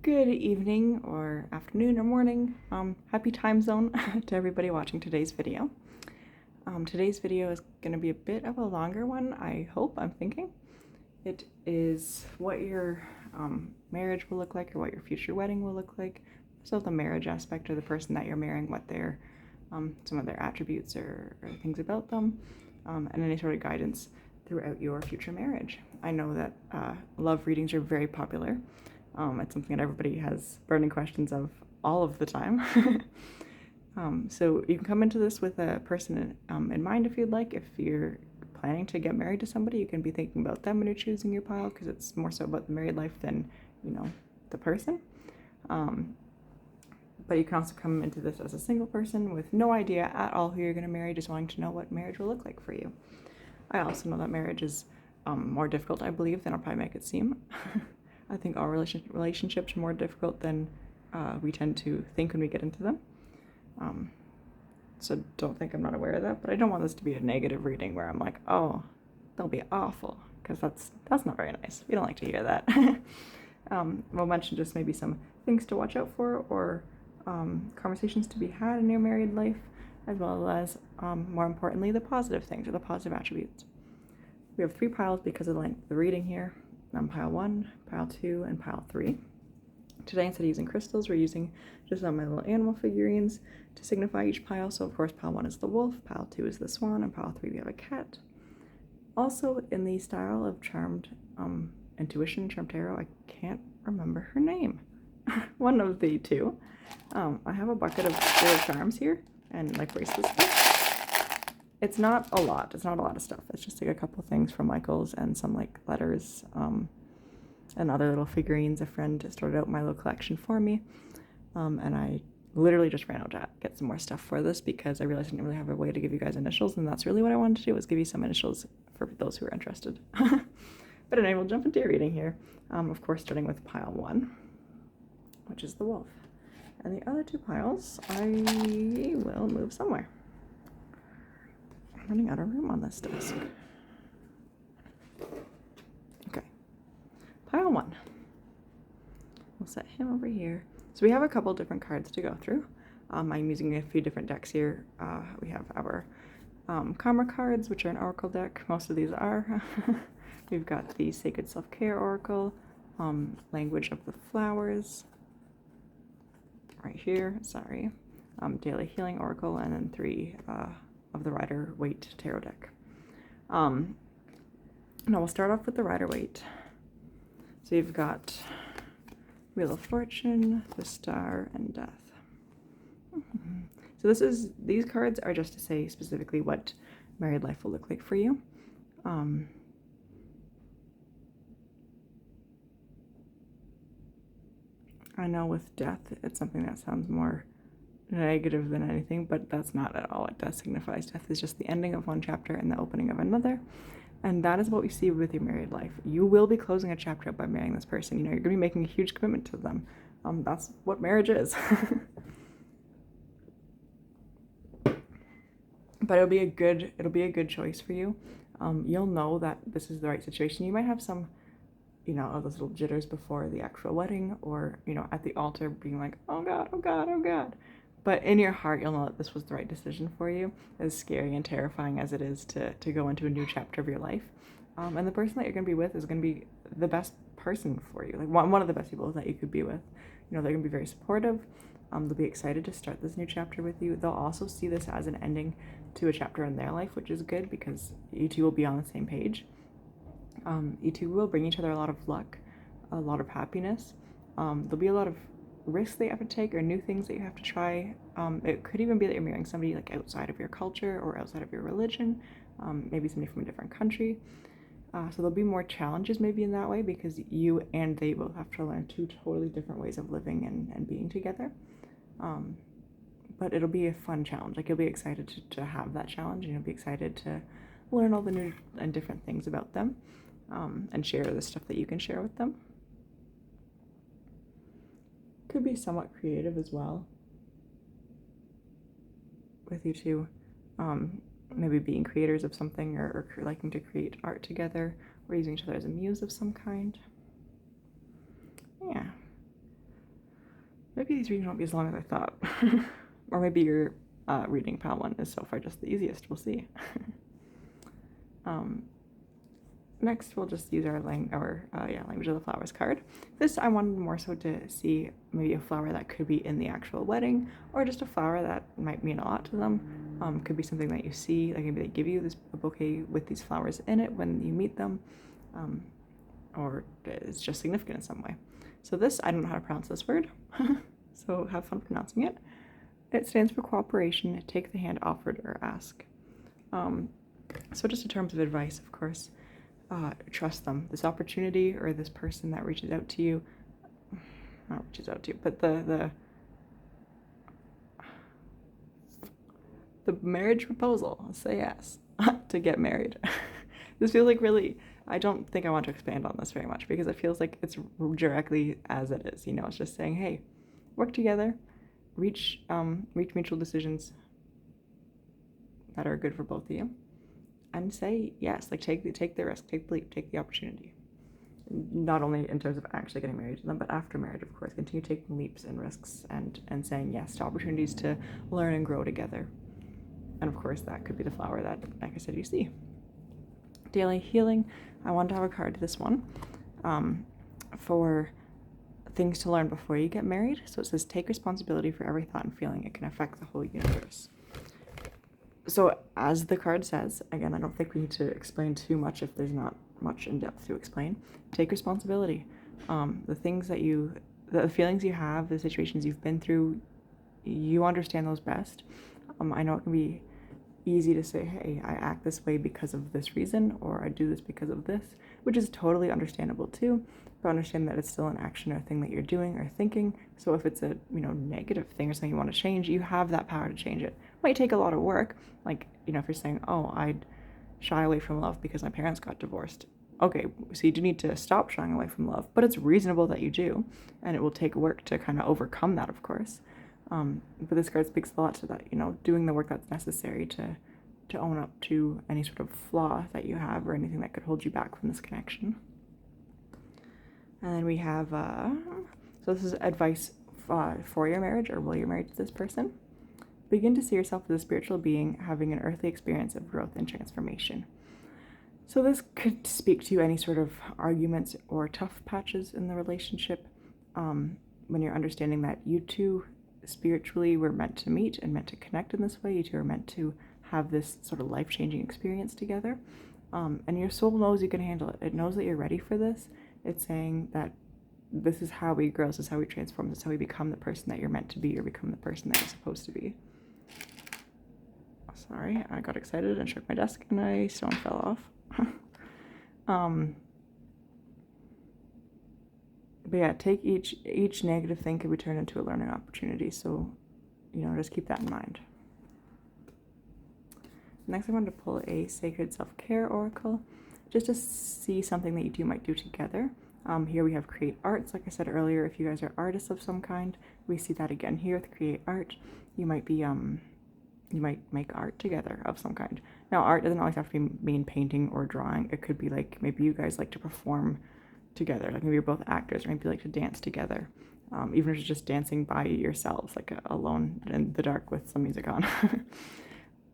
Good evening or afternoon or morning. Happy time zone to everybody watching today's video. Today's video is going to be a bit of a longer one, I hope, I'm thinking. It is what your marriage will look like or what your future wedding will look like. So the marriage aspect of the person that you're marrying, what their some of their attributes or things about them, and any sort of guidance throughout your future marriage. I know that love readings are very popular. It's something that everybody has burning questions of all of the time. So you can come into this with a person in mind if you'd like. If you're planning to get married to somebody, you can be thinking about them when you're choosing your pile, because it's more so about the married life than, the person. But you can also come into this as a single person with no idea at all who you're going to marry, just wanting to know what marriage will look like for you. I also know that marriage is more difficult, I believe, than I'll probably make it seem. I think all relationships are more difficult than we tend to think when we get into them. So don't think I'm not aware of that, but I don't want this to be a negative reading where I'm like, oh, they'll be awful, because that's not very nice. We don't like to hear that. We'll mention just maybe some things to watch out for, or conversations to be had in your married life, as well as, more importantly, the positive things or the positive attributes. We have 3 piles because of the length of the reading here. Pile 1, pile 2, and pile 3. Today, instead of using crystals, we're using just my little animal figurines to signify each pile. So, of course, pile 1 is the wolf, pile 2 is the swan, and pile 3 we have a cat. Also, in the style of Charmed Intuition, Charmed Tarot, I can't remember her name. One of the two. I have a bucket of spirit charms here and like bracelets. It's not a lot. It's not a lot of stuff. It's just like a couple things from Michael's and some like letters and other little figurines. A friend started out my little collection for me, and I literally just ran out to get some more stuff for this because I realized I didn't really have a way to give you guys initials, and that's really what I wanted to do, was give you some initials for those who are interested. But anyway, we'll jump into your reading here. Of course, starting with pile 1, which is the wolf. And the other 2 piles I will move somewhere. I'm running out of room on this desk. Okay. Pile 1. We'll set him over here. So we have a couple different cards to go through. I'm using a few different decks here. We have our Karma cards, which are an oracle deck. Most of these are. We've got the Sacred Self-Care Oracle, Language of the Flowers, right here, sorry, Daily Healing Oracle, and then 3 of the Rider Waite Tarot deck. Now we'll start off with the Rider Waite. So you've got Wheel of Fortune, the Star, and Death. So these cards are just to say specifically what married life will look like for you. I know with death, it's something that sounds more negative than anything, but that's not at all what death signifies. Death is just the ending of one chapter and the opening of another, and that is what we see with your married life. You will be closing a chapter by marrying this person. You're going to be making a huge commitment to them. That's what marriage is. But it'll be a good choice for you. You'll know that this is the right situation. You might have some of those little jitters before the actual wedding, or, at the altar being like, oh God, oh God, oh God. But in your heart, you'll know that this was the right decision for you, as scary and terrifying as it is to go into a new chapter of your life. And the person that you're going to be with is going to be the best person for you, like one of the best people that you could be with. They're going to be very supportive. They'll be excited to start this new chapter with you. They'll also see this as an ending to a chapter in their life, which is good because you two will be on the same page. You two will bring each other a lot of luck, a lot of happiness. There'll be a lot of risks that you have to take or new things that you have to try. It could even be that you're marrying somebody like outside of your culture or outside of your religion, maybe somebody from a different country. So there'll be more challenges maybe in that way, because you and they both have to learn 2 totally different ways of living and being together. But it'll be a fun challenge. Like, you'll be excited to have that challenge, and you'll be excited to learn all the new and different things about them. And share the stuff that you can share with them. Could be somewhat creative as well with you two, maybe being creators of something, or liking to create art together, or using each other as a muse of some kind. Yeah. Maybe these readings won't be as long as I thought. Or maybe your reading pal one is so far just the easiest. We'll see. Next, we'll just use our language of the flowers card. This I wanted more so to see maybe a flower that could be in the actual wedding, or just a flower that might mean a lot to them. Could be something that you see, like maybe they give you a bouquet with these flowers in it when you meet them, or it's just significant in some way. So this, I don't know how to pronounce this word, so have fun pronouncing it. It stands for cooperation, take the hand offered or ask. So just in terms of advice, of course, trust them. This opportunity or this person that reaches out to you, not reaches out to you, but the marriage proposal, say yes, to get married. This feels like really, I don't think I want to expand on this very much because it feels like it's directly as it is, it's just saying, hey, work together, reach mutual decisions that are good for both of you, and say yes, like take the risk, take the leap, take the opportunity. Not only in terms of actually getting married to them, but after marriage, of course, continue taking leaps and risks and saying yes to opportunities to learn and grow together. And of course, that could be the flower that, like I said, you see. Daily healing, I wanted to have a card to this one for things to learn before you get married. So it says, take responsibility for every thought and feeling. It can affect the whole universe. So as the card says, again, I don't think we need to explain too much if there's not much in depth to explain. Take responsibility. The things that the feelings you have, the situations you've been through, you understand those best. I know it can be easy to say, hey, I act this way because of this reason, or I do this because of this, which is totally understandable too, but understand that it's still an action or thing that you're doing or thinking. So if it's a negative thing or something you want to change, you have that power to change it. Might take a lot of work, like if you're saying, oh, I'd shy away from love because my parents got divorced. Okay, so you do need to stop shying away from love, but it's reasonable that you do, and it will take work to kind of overcome that, of course. But this card speaks a lot to that, doing the work that's necessary to own up to any sort of flaw that you have or anything that could hold you back from this connection. And then we have, so this is advice for your marriage, or while you're married to this person. Begin to see yourself as a spiritual being having an earthly experience of growth and transformation. So this could speak to any sort of arguments or tough patches in the relationship, when you're understanding that you two spiritually were meant to meet and meant to connect in this way. You two are meant to have this sort of life-changing experience together. And your soul knows you can handle it. It knows that you're ready for this. It's saying that this is how we grow, this is how we transform, this is how we become the person that you're meant to be, or become the person that you're supposed to be. Sorry, I got excited and shook my desk and my stone fell off. But yeah, take each negative thing can be turned into a learning opportunity. So, just keep that in mind. Next, I wanted to pull a sacred self-care oracle, just to see something that you two might do together. Here we have create arts. Like I said earlier, if you guys are artists of some kind, we see that again here with create art. You might be you might make art together of some kind. Now, art doesn't always have to mean painting or drawing. It could be like maybe you guys like to perform together, like maybe you're both actors, or maybe you like to dance together, even if it's just dancing by yourselves, like alone in the dark with some music on.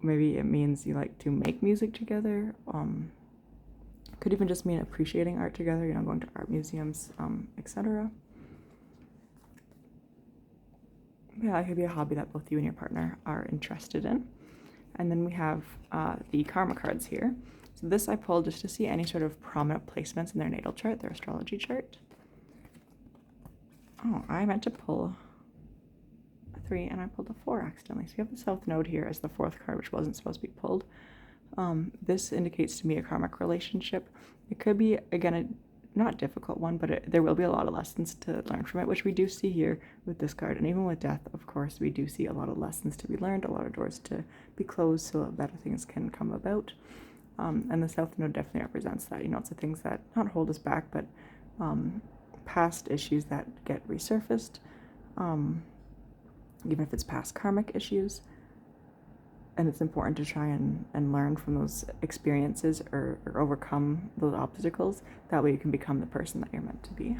Maybe it means you like to make music together. Could even just mean appreciating art together, going to art museums, etc. Yeah, it could be a hobby that both you and your partner are interested in. And then we have the karma cards here. So this I pulled just to see any sort of prominent placements in their natal chart, their astrology chart. Oh, I meant to pull a 3 and I pulled a 4 accidentally. So we have the South Node here as the 4th card, which wasn't supposed to be pulled. This indicates to me a karmic relationship. It could be, again, a not difficult one, but there will be a lot of lessons to learn from it, which we do see here with this card. And even with death, of course, we do see a lot of lessons to be learned, a lot of doors to be closed so that better things can come about. And the South Node definitely represents that. It's the things that not hold us back, but past issues that get resurfaced, even if it's past karmic issues. And it's important to try and learn from those experiences or overcome those obstacles. That way you can become the person that you're meant to be.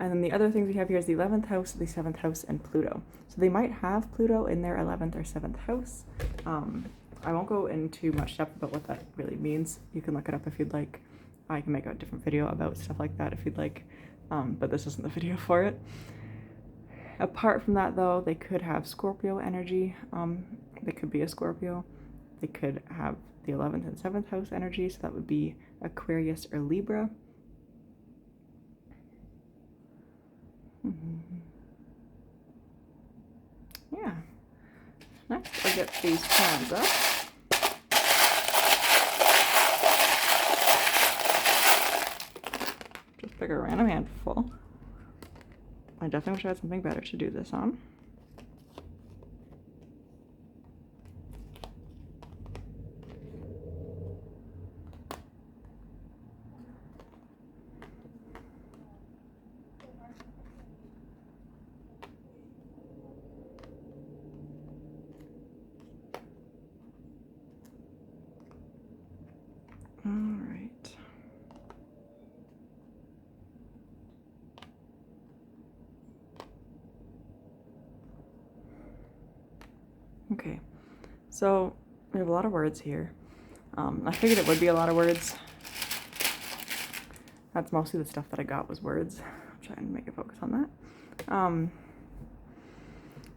And then the other things we have here is the 11th house, the 7th house, and Pluto. So they might have Pluto in their 11th or 7th house. I won't go into much depth about what that really means. You can look it up if you'd like. I can make a different video about stuff like that if you'd like, but this isn't the video for it. Apart from that though, they could have Scorpio energy. They could be a Scorpio. They could have the 11th and 7th house energy, so that would be Aquarius or Libra. Yeah. Next, I'll get these plans up. Just pick a random handful. I definitely wish I had something better to do this on. Okay, so we have a lot of words here. I figured it would be a lot of words. That's mostly the stuff that I got was words. I'm trying to make a focus on that.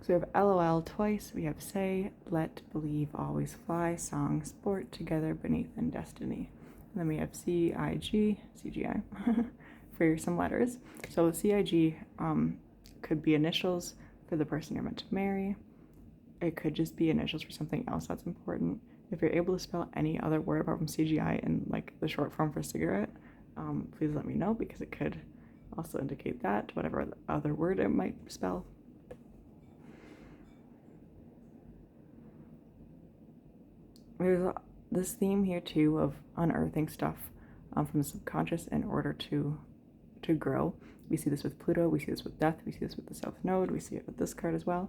So we have LOL twice. We have say, let, believe, always fly, song, sport, together, beneath, and destiny. And then we have CGI for some letters. So the CIG could be initials for the person you're meant to marry. It could just be initials for something else that's important. If you're able to spell any other word apart from CGI in like the short form for cigarette, please let me know, because it could also indicate that, whatever other word it might spell. There's this theme here too of unearthing stuff from the subconscious in order to grow. We see this with Pluto, we see this with death, we see this with the South Node, we see it with this card as well.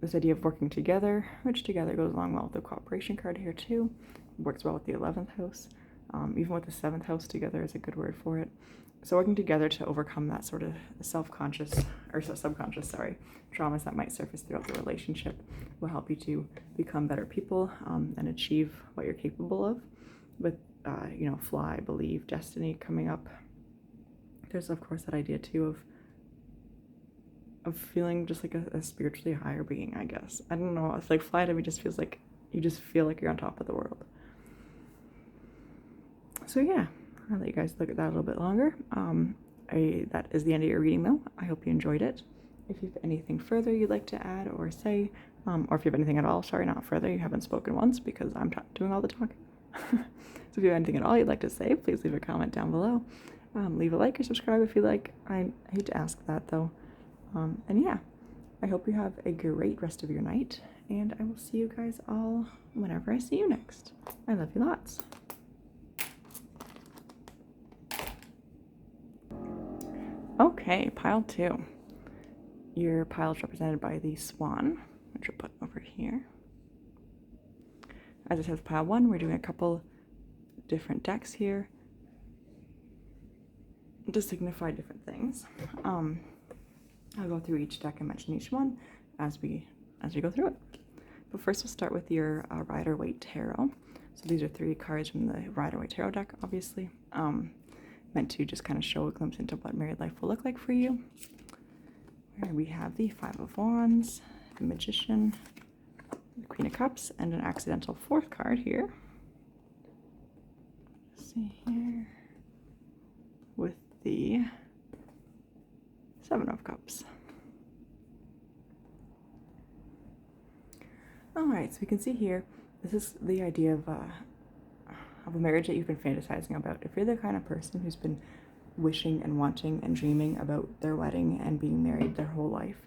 This idea of working together, which together goes along well with the cooperation card here too. It works well with the 11th house. Even with the 7th house, together is a good word for it. So working together to overcome that sort of self-conscious, or subconscious, traumas that might surface throughout the relationship will help you to become better people and achieve what you're capable of. With, fly, believe, destiny coming up. There's, of course, that idea too of feeling just like a spiritually higher being, I guess. I don't know, it's like fly to me just feels like you just feel like you're on top of the world. So yeah, I'll let you guys look at that a little bit longer. That is the end of your reading though. I hope you enjoyed it. If you have anything further you'd like to add or say, or if you have anything at all, sorry, not further, you haven't spoken once because I'm doing all the talking. So if you have anything at all you'd like to say, please leave a comment down below. Leave a like or subscribe if you like. I hate to ask that though. And yeah, I hope you have a great rest of your night, and I will see you guys all whenever I see you next. I love you lots. Okay, pile 2. Your pile is represented by the swan, which we'll put over here. As I said with pile 1, we're doing a couple different decks here to signify different things. I'll go through each deck and mention each one as we go through it. But first we'll start with your Rider-Waite Tarot. So these are 3 cards from the Rider-Waite Tarot deck, obviously. Meant to just kind of show a glimpse into what married life will look like for you. Where we have the 5 of Wands, the Magician, the Queen of Cups, and an accidental 4th card here. Let's see here. With the 7 of Cups. Alright, so we can see here, this is the idea of a marriage that you've been fantasizing about. If you're the kind of person who's been wishing and wanting and dreaming about their wedding and being married their whole life,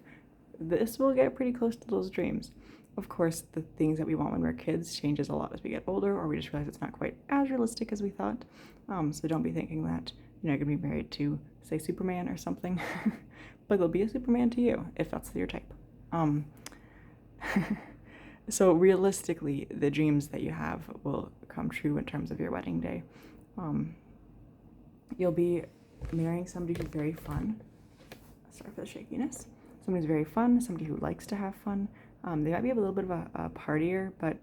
this will get pretty close to those dreams. Of course, the things that we want when we're kids changes a lot as we get older, or we just realize it's not quite as realistic as we thought. So don't be thinking that you're going to be married to, say, Superman or something. But there'll be a Superman to you, if that's your type. So realistically, the dreams that you have will come true in terms of your wedding day. You'll be marrying somebody who's very fun. Sorry for the shakiness. Somebody who's very fun, somebody who likes to have fun. They might be a little bit of a partier, but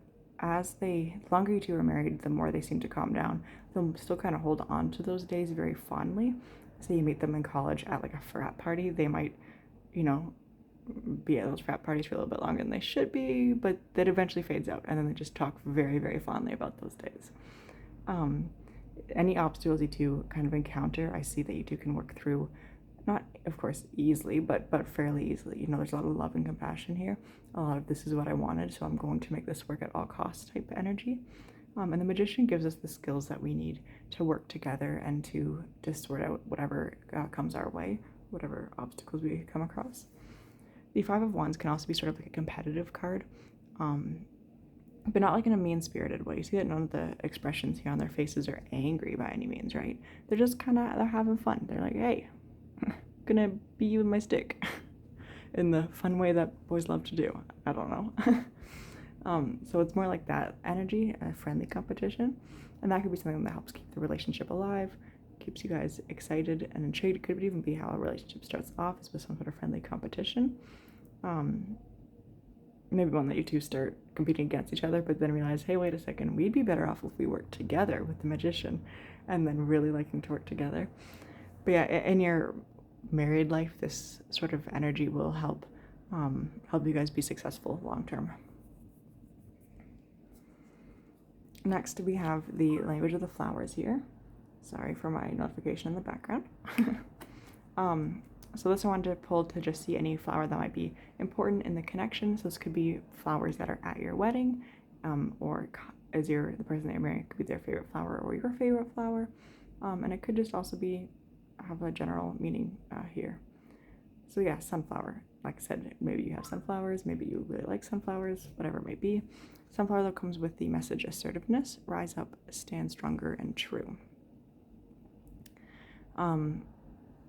the longer you two are married, the more they seem to calm down. They'll still kind of hold on to those days very fondly. Say you meet them in college at like a frat party, they might, you know, be at those frat parties for a little bit longer than they should be, but that eventually fades out, and then they just talk very, very fondly about those days. Any obstacles you two kind of encounter, I see that you two can work through, not of course easily, but fairly easily. You know, there's a lot of love and compassion here. A lot of this is what I wanted, so I'm going to make this work at all costs type energy. And the Magician gives us the skills that we need to work together and to sort out whatever comes our way, whatever obstacles we come across. The Five of Wands can also be sort of like a competitive card, but not like in a mean-spirited way. You see that none of the expressions here on their faces are angry by any means, right? They're just they're having fun. They're like, hey, gonna beat you with my stick in the fun way that boys love to do. I don't know. So it's more like that energy, a friendly competition, and that could be something that helps keep the relationship alive, keeps you guys excited and intrigued. It could even be how a relationship starts off, is with some sort of friendly competition. Maybe one that you two start competing against each other, but then realize, hey, wait a second, we'd be better off if we worked together with the Magician, and then really liking to work together. But yeah, in your married life, this sort of energy will help you guys be successful long term. Next, we have the language of the flowers here. Sorry for my notification in the background. So this I wanted to pull to just see any flower that might be important in the connection. So this could be flowers that are at your wedding, or as the person that you're marrying, it could be their favorite flower or your favorite flower. And it could just also have a general meaning here. So yeah, sunflower. Like I said, maybe you have sunflowers, maybe you really like sunflowers, whatever it may be. Sunflower though comes with the message assertiveness, rise up, stand stronger and true.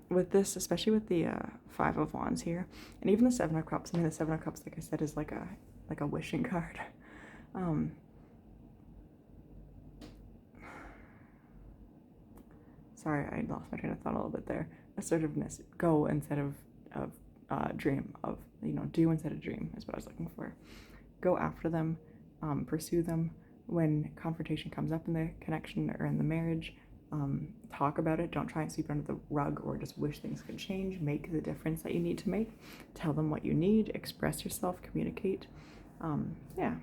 With this, especially with the Five of Wands here, and even the Seven of Cups. I mean, the Seven of Cups, like I said, is like a wishing card. Sorry, I lost my train of thought a little bit there. Assertiveness, go instead of dream, of, you know, do instead of dream is what I was looking for. Go after them, pursue them. When confrontation comes up in the connection or in the marriage, talk about it. Don't try and sweep it under the rug or just wish things could change. Make the difference that you need to make. Tell them what you need. Express yourself. Communicate. Yeah.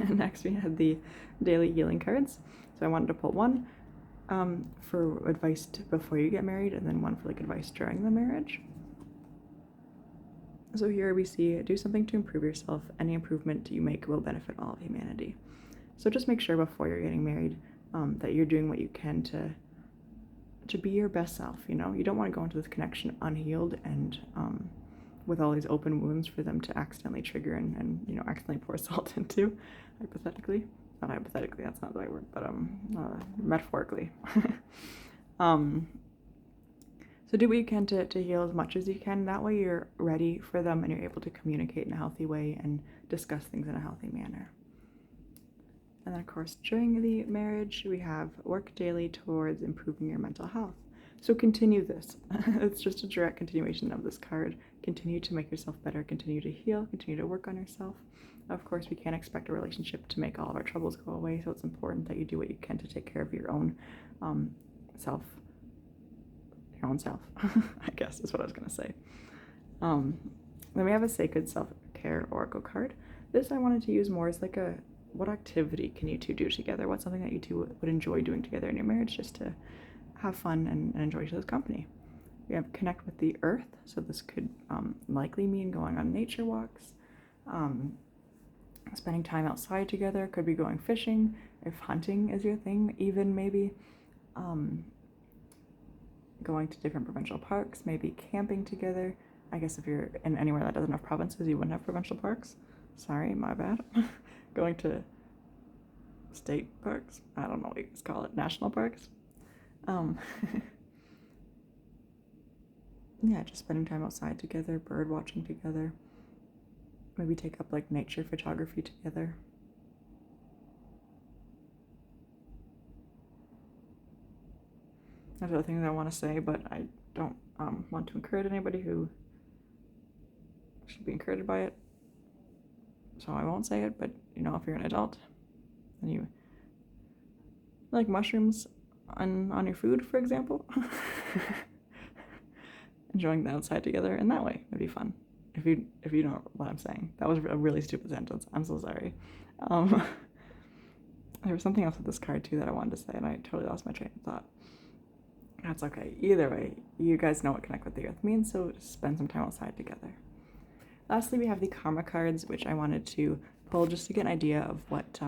Next, we had the daily healing cards. So I wanted to pull one for advice before you get married, and then one for like advice during the marriage. So here we see, do something to improve yourself. Any improvement you make will benefit all of humanity. So just make sure before you're getting married that you're doing what you can to be your best self. You know, you don't want to go into this connection unhealed and with all these open wounds for them to accidentally trigger and you know, accidentally pour salt into, hypothetically. Not hypothetically, that's not the right word, but metaphorically. So do what you can to heal as much as you can. That way you're ready for them and you're able to communicate in a healthy way and discuss things in a healthy manner. And then, of course, during the marriage, we have work daily towards improving your mental health. So continue this. It's just a direct continuation of this card. Continue to make yourself better, continue to heal, continue to work on yourself. Of course, we can't expect a relationship to make all of our troubles go away, so it's important that you do what you can to take care of your own self. Your own self, I guess is what I was going to say. Then we have a Sacred Self-Care Oracle card. This I wanted to use more as like what activity can you two do together? What's something that you two would enjoy doing together in your marriage, just to have fun and enjoy each other's company? We have connect with the earth. So this could likely mean going on nature walks, spending time outside together. Could be going fishing, if hunting is your thing, even maybe going to different provincial parks, maybe camping together. I guess if you're in anywhere that doesn't have provinces, you wouldn't have provincial parks. Sorry, my bad. Going to state parks. I don't know what you guys call it. National parks. Yeah, just spending time outside together, bird watching together. Maybe take up like nature photography together. there's other things I want to say, but I don't want to encourage anybody who should be encouraged by it. So I won't say it, but you know, if you're an adult and you like mushrooms on your food, for example, enjoying the outside together in that way would be fun. If you know what I'm saying. That was a really stupid sentence. I'm so sorry. There was something else with this card too that I wanted to say, and I totally lost my train of thought. That's okay. Either way, you guys know what Connect with the Earth means, so just spend some time outside together. Lastly, we have the Karma cards, which I wanted to pull just to get an idea of what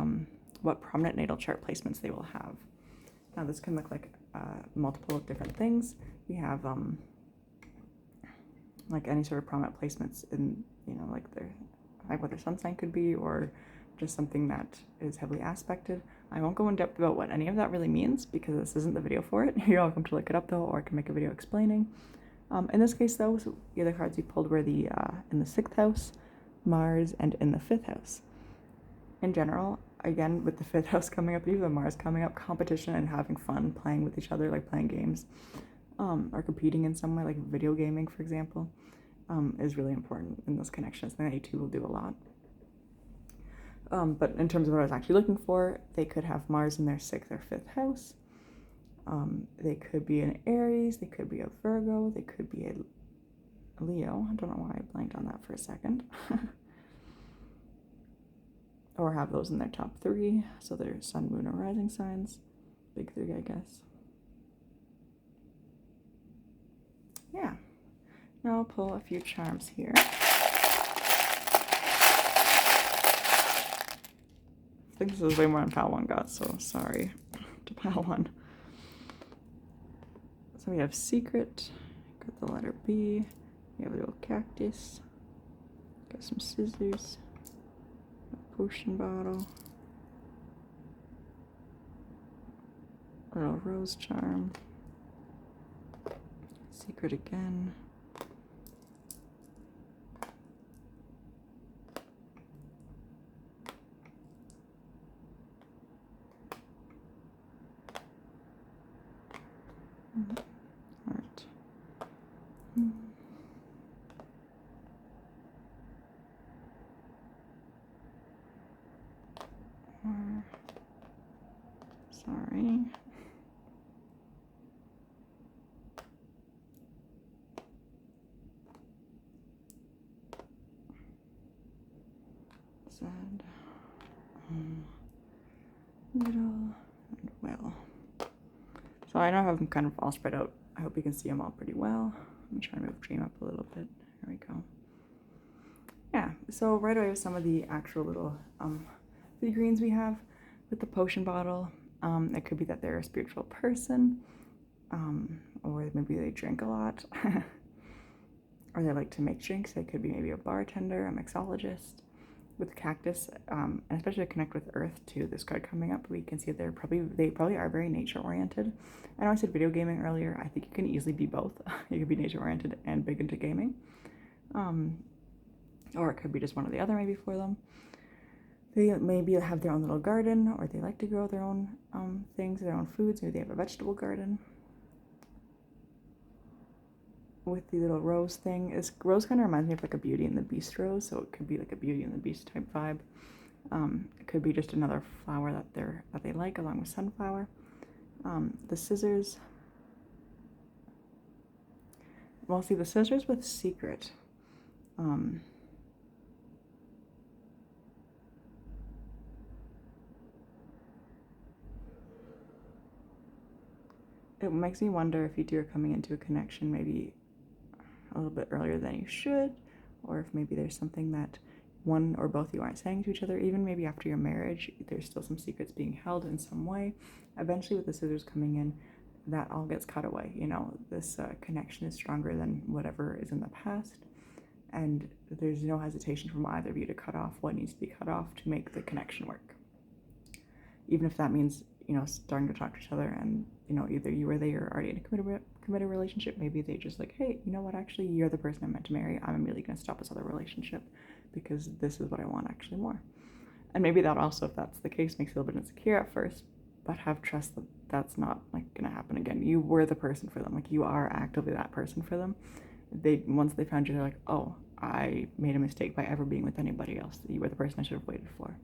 prominent natal chart placements they will have. Now, this can look like multiple different things. We have like any sort of prominent placements in, you know, like what their sun sign could be, or just something that is heavily aspected. I won't go in depth about what any of that really means because this isn't the video for it. You're welcome to look it up though, or I can make a video explaining. In this case though, so the other cards we pulled were the in the 6th house, Mars, and in the 5th house. In general, again, with the 5th house coming up, even the Mars coming up, competition and having fun, playing with each other, like playing games, or competing in some way, like video gaming, for example, is really important in those connections. And you two will do a lot. But in terms of what I was actually looking for, they could have Mars in their 6th or 5th house. They could be an Aries, they could be a Virgo, they could be a Leo. I don't know why I blanked on that for a second. Or have those in their top 3, so their sun, moon, or rising signs. Big 3, I guess. Yeah. Now I'll pull a few charms here. I think this is way more than pile 1 got, so sorry to pile 1. So we have secret, got the letter B, we have a little cactus, got some scissors, a potion bottle, a little rose charm, secret again, heart. Sorry. Sad. Little and well. So I now have them kind of all spread out. I hope you can see them all pretty well. I'm trying to move Dream up a little bit. There we go. Yeah, so right away with some of the actual little figurines we have with the potion bottle. It could be that they're a spiritual person, or maybe they drink a lot, or they like to make drinks. They could be maybe a bartender, a mixologist. With the cactus, and especially to connect with Earth too, this card coming up, we can see that they probably are very nature oriented. I know I said video gaming earlier. I think you can easily be both. You could be nature oriented and big into gaming, or it could be just one or the other maybe for them. They maybe have their own little garden, or they like to grow their own things, their own foods. Maybe they have a vegetable garden. With the little rose thing, rose kind of reminds me of like a Beauty and the Beast rose, so it could be like a Beauty and the Beast type vibe. It could be just another flower that they like, along with sunflower. The scissors. Well, see, the scissors with secret. It makes me wonder if you two are coming into a connection maybe a little bit earlier than you should, or if maybe there's something that one or both of you aren't saying to each other. Even maybe after your marriage, there's still some secrets being held in some way. Eventually, with the scissors coming in, that all gets cut away. You know, this connection is stronger than whatever is in the past, and there's no hesitation from either of you to cut off what needs to be cut off to make the connection work. Even if that means, you know, starting to talk to each other, and, you know, either you or they are already in a committed relationship. Maybe they just like, hey, you know what, actually, you're the person I'm meant to marry. I'm immediately going to stop this other relationship because this is what I want actually more. And maybe that also, if that's the case, makes you a little bit insecure at first, but have trust that that's not like gonna happen again. You were the person for them. Like, you are actively that person for them. Once they found you, they're like, oh, I made a mistake by ever being with anybody else. You were the person I should have waited for.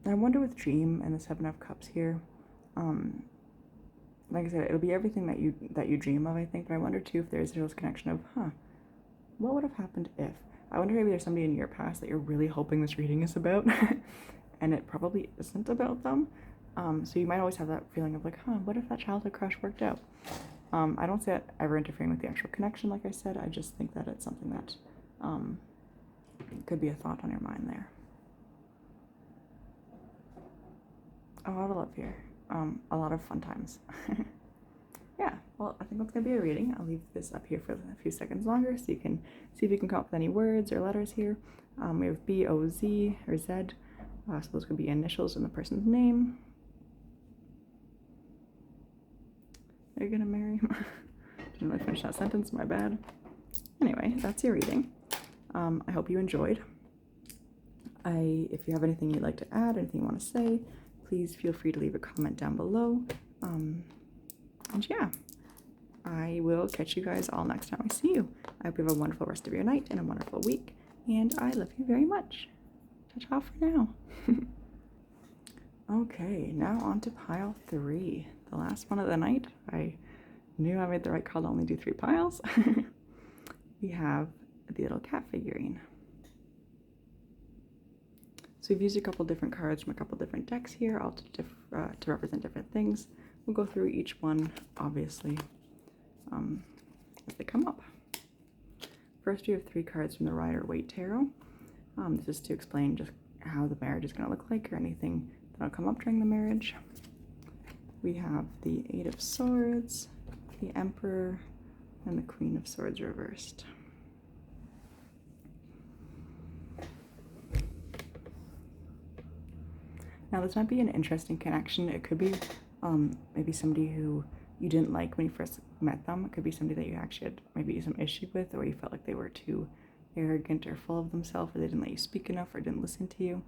I wonder with Dream and the Seven of Cups here, like I said, it'll be everything that you dream of, I think, but I wonder too if there's this connection of, what would have happened if? I wonder maybe there's somebody in your past that you're really hoping this reading is about, and it probably isn't about them. So you might always have that feeling of like, what if that childhood crush worked out? I don't see it ever interfering with the actual connection, like I said. I just think that it's something that could be a thought on your mind there. A lot of love here. A lot of fun times. Yeah, well, I think that's going to be a reading. I'll leave this up here for a few seconds longer so you can see if you can come up with any words or letters here. We have B, O, Z, or Z. So those could be initials in the person's name. Are you going to marry him? Didn't really finish that sentence, my bad. Anyway, that's your reading. I hope you enjoyed. If you have anything you'd like to add, anything you want to say, please feel free to leave a comment down below. And yeah, I will catch you guys all next time I see you. I hope you have a wonderful rest of your night and a wonderful week. And I love you very much. Ta-ta for now. Okay, now on to pile 3. The last one of the night. I knew I made the right call to only do 3 piles. We have the little cat figurine. So we've used a couple different cards from a couple different decks here, all to represent different things. We'll go through each one, obviously, as they come up. First, we have 3 cards from the Rider-Waite Tarot. This is to explain just how the marriage is going to look like or anything that'll come up during the marriage. We have the 8 of Swords, the Emperor, and the Queen of Swords reversed. Now, this might be an interesting connection. It could be maybe somebody who you didn't like when you first met them. It could be somebody that you actually had maybe some issue with, or you felt like they were too arrogant or full of themselves, or they didn't let you speak enough, or didn't listen to you.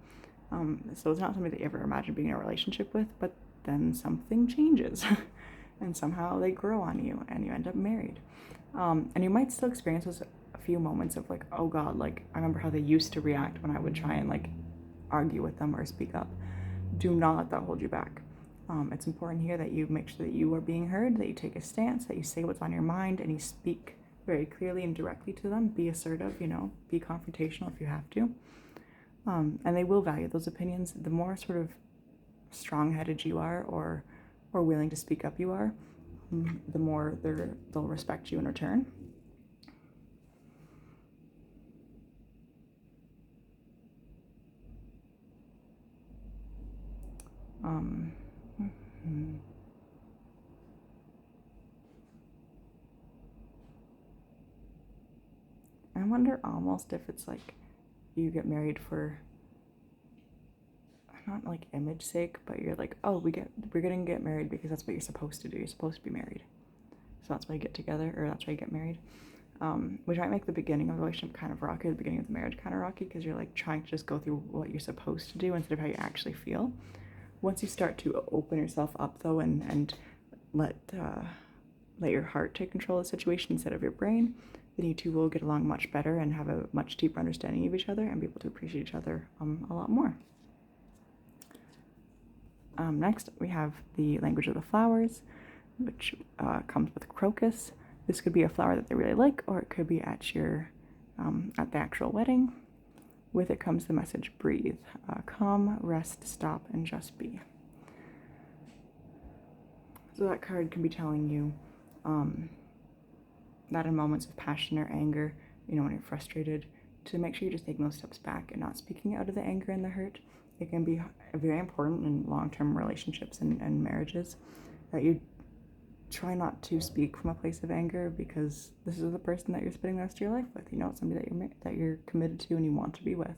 So it's not somebody that you ever imagined being in a relationship with, but then something changes and somehow they grow on you and you end up married. And you might still experience those a few moments of like, oh God, like I remember how they used to react when I would try and like argue with them or speak up. Do not let that hold you back. It's important here that you make sure that you are being heard, that you take a stance, that you say what's on your mind, and you speak very clearly and directly to them. Be assertive, be confrontational if you have to. And they will value those opinions. The more sort of strong-headed you are or willing to speak up you are, the more they'll respect you in return. I wonder almost if it's like you get married for not like image sake, but you're like, oh, we're gonna get married because that's what you're supposed to do. You're supposed to be married, so that's why you get together, or that's why you get married. Which might make the beginning of the relationship kind of rocky, the beginning of the marriage kind of rocky, because you're like trying to just go through what you're supposed to do instead of how you actually feel. Once you start to open yourself up though, and let your heart take control of the situation instead of your brain, then you two will get along much better and have a much deeper understanding of each other and be able to appreciate each other a lot more. Next, we have the language of the flowers, which comes with crocus. This could be a flower that they really like, or it could be at the actual wedding. With it comes the message, breathe. Calm, rest, stop, and just be. So that card can be telling you that in moments of passion or anger, when you're frustrated, to make sure you're just taking those steps back and not speaking out of the anger and the hurt. It can be very important in long-term relationships and marriages that you try not to speak from a place of anger, because this is the person that you're spending the rest of your life with. It's somebody that you're committed to and you want to be with.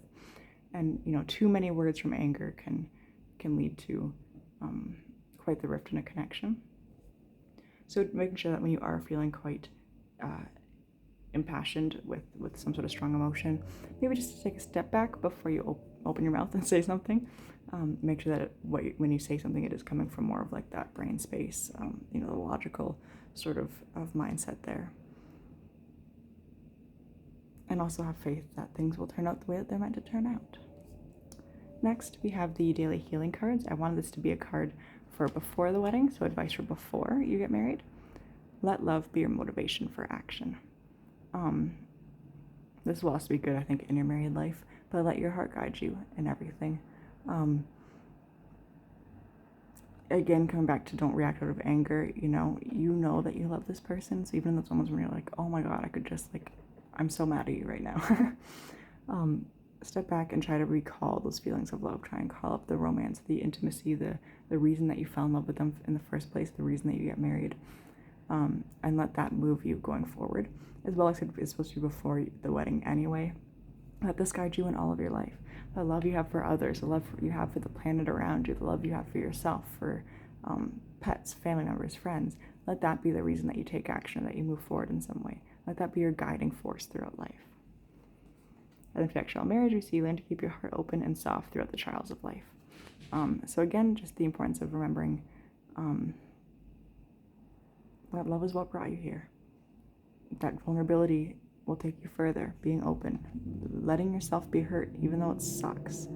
And too many words from anger can lead to quite the rift in a connection. So making sure that when you are feeling quite impassioned with some sort of strong emotion, maybe just to take a step back before you open your mouth and say something. Make sure that when you say something, it is coming from more of like that brain space, the logical sort of mindset there. And also have faith that things will turn out the way that they're meant to turn out. Next, we have the daily healing cards. I wanted this to be a card for before the wedding, so advice for before you get married. Let love be your motivation for action. This will also be good, I think, in your married life, but let your heart guide you in everything. Again, coming back to don't react out of anger, you know that you love this person, so even in those moments when you're like, oh my god, I could just I'm so mad at you right now. Step back and try to recall those feelings of love. Try and call up the romance, the intimacy, the reason that you fell in love with them in the first place, the reason that you get married, and let that move you going forward. As well as it's supposed to be before the wedding anyway. Let this guide you in all of your life. The love you have for others, the love you have for the planet around you, the love you have for yourself, for pets, family members, friends. Let that be the reason that you take action, that you move forward in some way. Let that be your guiding force throughout life. And in fictional marriage, we see you learn to keep your heart open and soft throughout the trials of life. So again, just the importance of remembering that love is what brought you here. That vulnerability will take you further, being open, letting yourself be hurt, even though it sucks,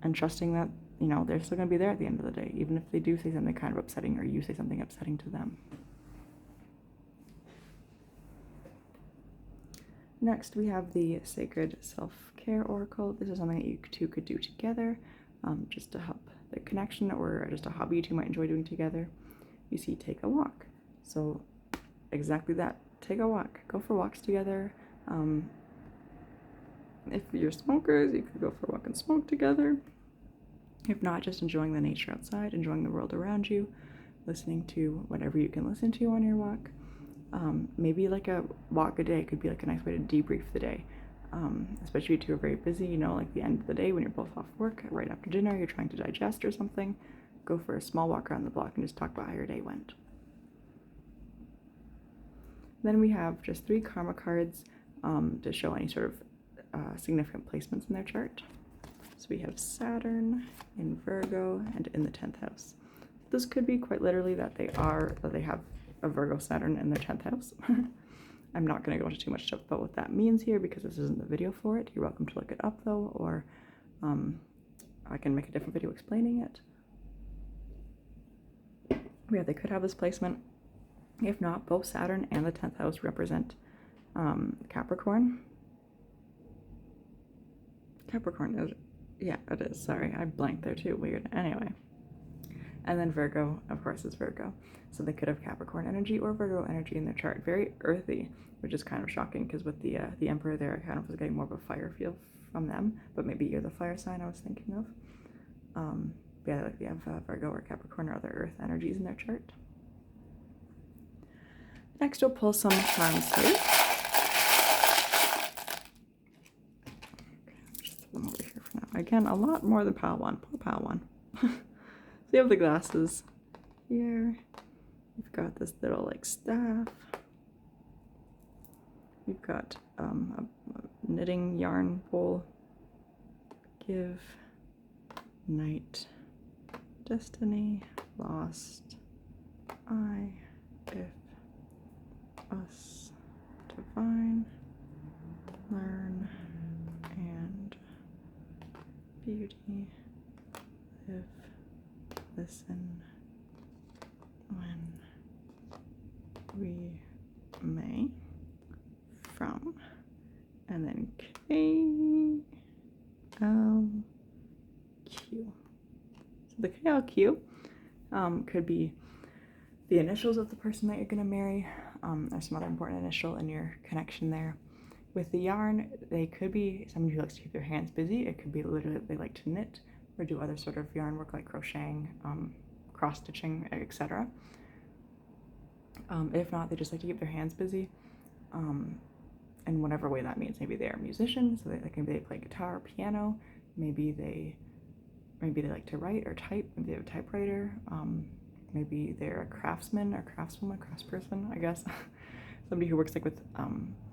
and trusting that, they're still going to be there at the end of the day, even if they do say something kind of upsetting or you say something upsetting to them. Next, we have the Sacred Self-Care Oracle. This is something that you two could do together, just to help the connection, or just a hobby you two might enjoy doing together. You see, take a walk. So exactly that. Take a walk. Go for walks together. If you're smokers, you could go for a walk and smoke together. If not, just enjoying the nature outside, enjoying the world around you, listening to whatever you can listen to on your walk. Maybe like a walk a day could be like a nice way to debrief the day, especially if you two are very busy, like the end of the day when you're both off work, right after dinner, you're trying to digest or something. Go for a small walk around the block and just talk about how your day went. Then we have just 3 karma cards to show any sort of significant placements in their chart. So we have Saturn in Virgo and in the 10th house. This could be quite literally that they have a Virgo Saturn in their 10th house. I'm not going to go into too much stuff about what that means here because this isn't the video for it. You're welcome to look it up though, or I can make a different video explaining it. Yeah, they could have this placement. If not, both Saturn and the 10th house represent Capricorn. Capricorn is, yeah, it is. Sorry, I blanked there too. Weird. Anyway. And then Virgo, of course, is Virgo. So they could have Capricorn energy or Virgo energy in their chart. Very earthy, which is kind of shocking because with the Emperor there, I kind of was getting more of a fire feel from them. But maybe you're the fire sign I was thinking of. Yeah, like they have Virgo or Capricorn or other earth energies in their chart. Next, we'll pull some charms here. Okay, just put them over here for now. Again, a lot more than pile 1. Poor pile 1. So you have the glasses here. You've got this little staff. You've got a knitting yarn bowl. Give, night, destiny, lost, I, if, us, divine, learn, and beauty, live, listen, when we may, from, and then KLQ. So the KLQ could be the initials of the person that you're going to marry. There's some other important initial in your connection there. With the yarn, they could be someone who likes to keep their hands busy. It could be literally they like to knit or do other sort of yarn work like crocheting, cross-stitching, etc. If not, they just like to keep their hands busy in whatever way that means. Maybe they're musicians, so maybe they play guitar or piano. Maybe they like to write or type. Maybe they have a typewriter. Maybe they're a craftsman or craftswoman, craftsperson, I guess. somebody who works like with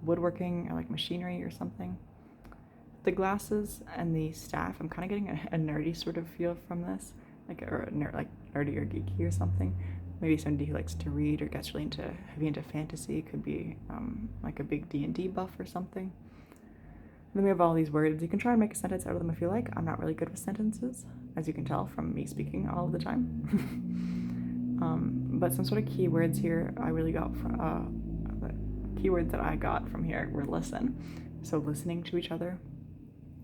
woodworking or like machinery or something. The glasses and the staff, I'm kind of getting a nerdy sort of feel from this, like like nerdy or geeky or something. Maybe somebody who likes to read or gets really heavy into fantasy. Could be like a big D&D buff or something. Then we have all these words. You can try and make a sentence out of them if you like. I'm not really good with sentences, as you can tell from me speaking all of the time. But some sort of keywords here I really got from, the keywords that I got from here were listen. So listening to each other,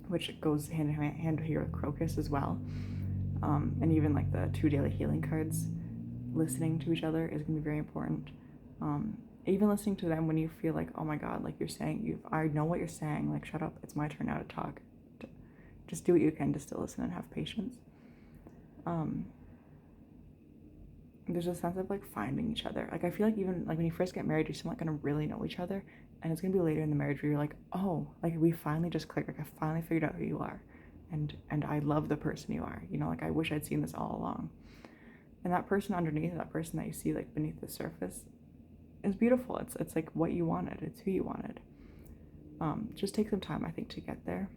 which goes hand in hand here with crocus as well. And even like the 2 daily healing cards, listening to each other is going to be very important. Even listening to them when you feel like, oh my god, like you're saying, I know what you're saying, like shut up, it's my turn now to talk. Just do what you can to still listen and have patience. There's a sense of like finding each other. Like I feel like even like when you first get married, you're still not gonna really know each other, and it's gonna be later in the marriage where you're like, oh, like we finally just clicked. Like I finally figured out who you are, and I love the person you are. You know, like I wish I'd seen this all along. And that person underneath, that person that you see like beneath the surface, is beautiful. It's like what you wanted. It's who you wanted. Just take some time, I think, to get there.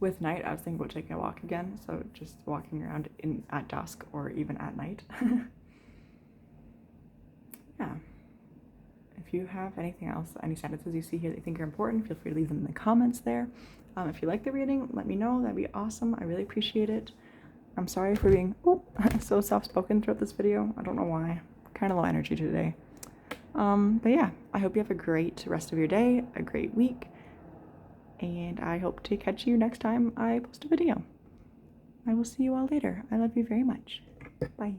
With night, I was thinking about taking a walk again, so just walking around at dusk or even at night. Yeah. If you have anything else, any sentences you see here that you think are important, feel free to leave them in the comments there. If you like the reading, let me know. That'd be awesome. I really appreciate it. I'm sorry for being so soft-spoken throughout this video. I don't know why. Kind of low energy today. But yeah, I hope you have a great rest of your day, a great week, and I hope to catch you next time I post a video. I will see you all later. I love you very much. Bye.